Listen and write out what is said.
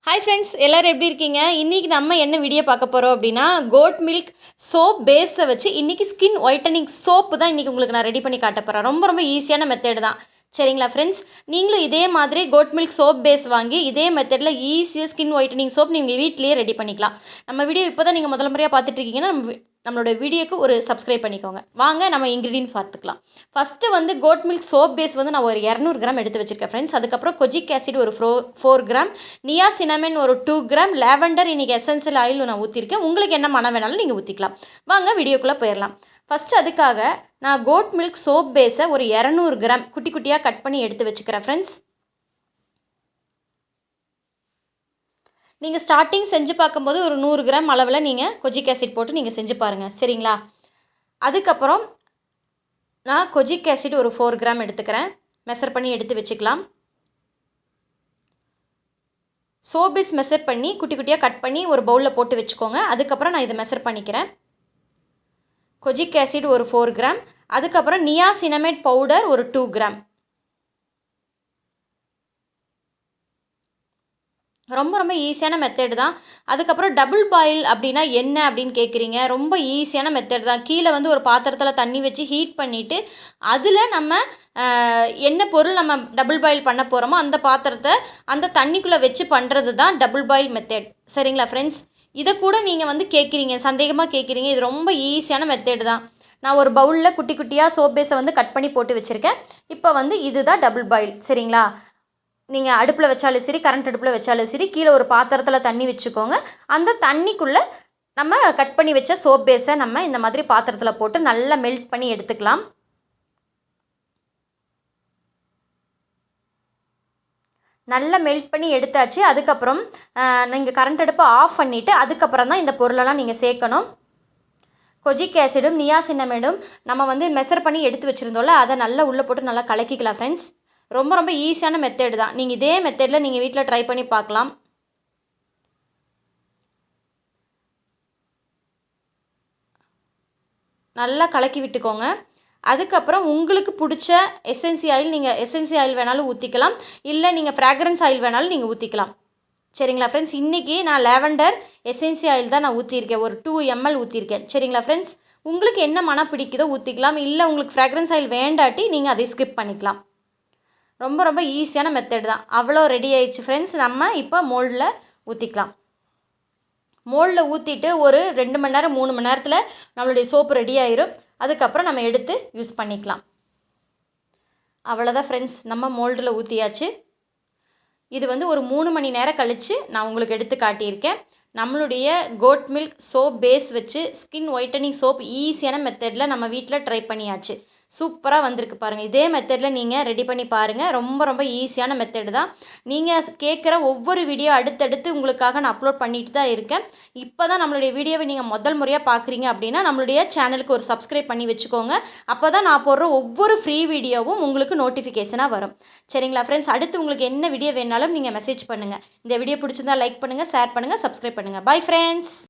Hi friends, எல்லோரும் எப்படி இருக்கீங்க? இன்றைக்கி நம்ம என்ன வீடியோ பார்க்க போகிறோம் அப்படின்னா, கோட் மில்க் சோப் பேஸை வச்சு இன்றைக்கி ஸ்கின் ஒயிட்டனிங் சோப்பு தான் இன்றைக்கி உங்களுக்கு நான் ரெடி பண்ணி காட்ட போகிறேன். ரொம்ப ஈஸியான மெத்தட் தான். சரிங்களா ஃப்ரெண்ட்ஸ், நீங்களும் இதே மாதிரி கோட் மில்க் சோப் பேஸ் வாங்கி இதே மெத்தடில் ஈஸியாக ஸ்கின் ஒயிட்டனிங் சோப் நீங்கள் வீட்டிலேயே ரெடி பண்ணிக்கலாம். நம்ம வீடியோ இப்போ தான் நீங்கள் முதல் முறையாக பார்த்துட்டு இருக்கீங்கன்னா நம்மளோட வீடியோக்கு ஒரு சப்ஸ்கிரைப் பண்ணிக்கோங்க. வாங்க நம்ம இன்க்ரீடியன்ட் பார்த்துக்கலாம். ஃபஸ்ட்டு வந்து கோட் மில்க் சோப் பேஸ் வந்து நான் ஒரு 200 கிராம் எடுத்து வச்சுருக்கேன் ஃப்ரெண்ட்ஸ். அதுக்கப்புறம் கொஜிக் ஆசிட் ஒரு 4 கிராம், நியாசினமின் ஒரு 2 கிராம், லாவெண்டர் இன்றைக்கி எசென்சியல் ஆயில் நான் ஊற்றிருக்கேன். உங்களுக்கு என்ன மனம் வேணாலும் நீங்கள் ஊற்றிக்கலாம். வாங்க வீடியோக்குள்ளே போயிடலாம். ஃபஸ்ட்டு அதுக்காக நான் கோட் மில்க் சோப் பேஸை ஒரு 200 கிராம் குட்டி குட்டியாக கட் பண்ணி எடுத்து வச்சுக்கிறேன் ஃப்ரெண்ட்ஸ். நீங்கள் ஸ்டார்டிங் செஞ்சு பார்க்கும்போது ஒரு 100 கிராம் அளவில் நீங்கள் கொஜிக் ஆசிட் போட்டு நீங்கள் செஞ்சு பாருங்கள். சரிங்களா? அதுக்கப்புறம் நான் கொஜிக் ஆசிட் ஒரு 4 கிராம் எடுத்துக்கிறேன். மெஷர் பண்ணி எடுத்து வச்சுக்கலாம். சோப் பேஸ் மெஷர் பண்ணி குட்டி குட்டியாக கட் பண்ணி ஒரு பவுலில் போட்டு வச்சுக்கோங்க. அதுக்கப்புறம் நான் இதை மெஷர் பண்ணிக்கிறேன். கொஜிக் ஆசிட் ஒரு 4 கிராம், அதுக்கப்புறம் நியாசினமேட் பவுடர் ஒரு 2 கிராம். ரொம்ப ஈஸியான மெத்தட் தான். அதுக்கப்புறம் டபுள் பாயில் அப்படின்னா என்ன அப்படின்னு கேட்குறீங்க. ரொம்ப ஈஸியான மெத்தட் தான். கீழே வந்து ஒரு பாத்திரத்தில் தண்ணி வச்சு ஹீட் பண்ணிவிட்டு அதில் நம்ம என்ன பொருள் நம்ம டபுள் பாயில் பண்ண போகிறோமோ அந்த பாத்திரத்தை அந்த தண்ணிக்குள்ளே வச்சு பண்ணுறது தான் டபுள் பாயில் மெத்தட். சரிங்களா ஃப்ரெண்ட்ஸ்? இதை கூட நீங்கள் வந்து கேட்குறீங்க, சந்தேகமாக கேட்குறீங்க. இது ரொம்ப ஈஸியான மெத்தட் தான். நான் ஒரு பவுலில் குட்டி குட்டியாக சோப் பேஸை வந்து கட் பண்ணி போட்டு வச்சுருக்கேன். இப்போ வந்து இதுதான் டபுள் பாயில். சரிங்களா? நீங்கள் அடுப்பில் வச்சாலும் சரி, கரண்ட் அடுப்பில் வச்சாலும் சரி, கீழே ஒரு பாத்திரத்தில் தண்ணி வச்சுக்கோங்க. அந்த தண்ணிக்குள்ளே நம்ம கட் பண்ணி வச்ச சோப் பேஸை நம்ம இந்த மாதிரி பாத்திரத்தில் போட்டு நல்லா மெல்ட் பண்ணி எடுத்துக்கலாம். நல்லா மெல்ட் பண்ணி எடுத்தாச்சு. அதுக்கப்புறம் நீங்கள் கரண்ட் அடுப்பை ஆஃப் பண்ணிவிட்டு அதுக்கப்புறம் தான் இந்த பொருளெல்லாம் நீங்கள் சேர்க்கணும். கொஜிக் ஆசிடும் நியாசினமேடும் நம்ம வந்து மெஷர் பண்ணி எடுத்து வச்சுருந்தோம்ல, அதை நல்லா உள்ளே போட்டு நல்லா கலக்கிக்கலாம் ஃப்ரெண்ட்ஸ். ரொம்ப ஈஸியான மெத்தட் தான். நீங்கள் இதே மெத்தடில் நீங்கள் வீட்டில் ட்ரை பண்ணி பார்க்கலாம். நல்லா கலக்கி விட்டுக்கோங்க. அதுக்கப்புறம் உங்களுக்கு பிடிச்ச எசென்சி ஆயில், நீங்கள் எசென்சி ஆயில் வேணாலும் ஊற்றிக்கலாம், இல்லை நீங்கள் ஃப்ராக்ரன்ஸ் ஆயில் வேணாலும் நீங்கள் ஊற்றிக்கலாம். சரிங்களா ஃப்ரெண்ட்ஸ்? இன்றைக்கி நான் லாவெண்டர் எசென்சி ஆயில் தான் நான் ஊற்றிருக்கேன். ஒரு 2 ml ஊற்றிருக்கேன். சரிங்களா ஃப்ரெண்ட்ஸ்? உங்களுக்கு என்ன மனம் பிடிக்குதோ ஊற்றிக்கலாம், இல்லை உங்களுக்கு ஃப்ராக்ரன்ஸ் ஆயில் வேண்டாட்டி நீங்கள் அதை ஸ்கிப் பண்ணிக்கலாம். ரொம்ப ஈஸியான மெத்தட் தான். அவ்வளோ ரெடி ஆயிடுச்சு ஃப்ரெண்ட்ஸ். நம்ம இப்போ மோல்டில் ஊற்றிக்கலாம். மோல்டில் ஊற்றிட்டு ஒரு 2 மணி நேரம் 3 மணி நேரத்தில் நம்மளுடைய சோப்பு ரெடி ஆயிரும். அதுக்கப்புறம் நம்ம எடுத்து யூஸ் பண்ணிக்கலாம். அவ்வளோதான் ஃப்ரெண்ட்ஸ், நம்ம மோல்டில் ஊற்றியாச்சு. இது வந்து ஒரு 3 மணி நேரம் கழித்து நான் உங்களுக்கு எடுத்து காட்டியிருக்கேன். நம்மளுடைய கோட் மில்க் சோப் பேஸ் வச்சு ஸ்கின் ஒயிட்டனிங் சோப் ஈஸியான மெத்தடில் நம்ம வீட்டில் ட்ரை பண்ணியாச்சு. சூப்பராக வந்திருக்கு பாருங்கள். இதே மெத்தடில் நீங்கள் ரெடி பண்ணி பாருங்கள். ரொம்ப ஈஸியான மெத்தட் தான். நீங்கள் கேட்குற ஒவ்வொரு வீடியோ அடுத்தடுத்து உங்களுக்காக நான் அப்லோட் பண்ணிட்டு தான் இருக்கேன். இப்போ தான் நம்மளுடைய வீடியோவை நீங்கள் முதல் முறையாக பார்க்குறீங்க அப்படின்னா நம்மளுடைய சேனலுக்கு ஒரு சப்ஸ்கிரைப் பண்ணி வச்சுக்கோங்க. அப்போ தான் நான் போடுற ஒவ்வொரு ஃப்ரீ வீடியோவும் உங்களுக்கு நோட்டிஃபிகேஷனாக வரும். சரிங்களா ஃப்ரெண்ட்ஸ்? அடுத்து உங்களுக்கு என்ன வீடியோ வேணாலும் நீங்கள் மெசேஜ் பண்ணுங்கள். இந்த வீடியோ பிடிச்சிருந்தால் லைக் பண்ணுங்கள், ஷேர் பண்ணுங்கள், சப்ஸ்கிரைப் பண்ணுங்கள். Bye friends.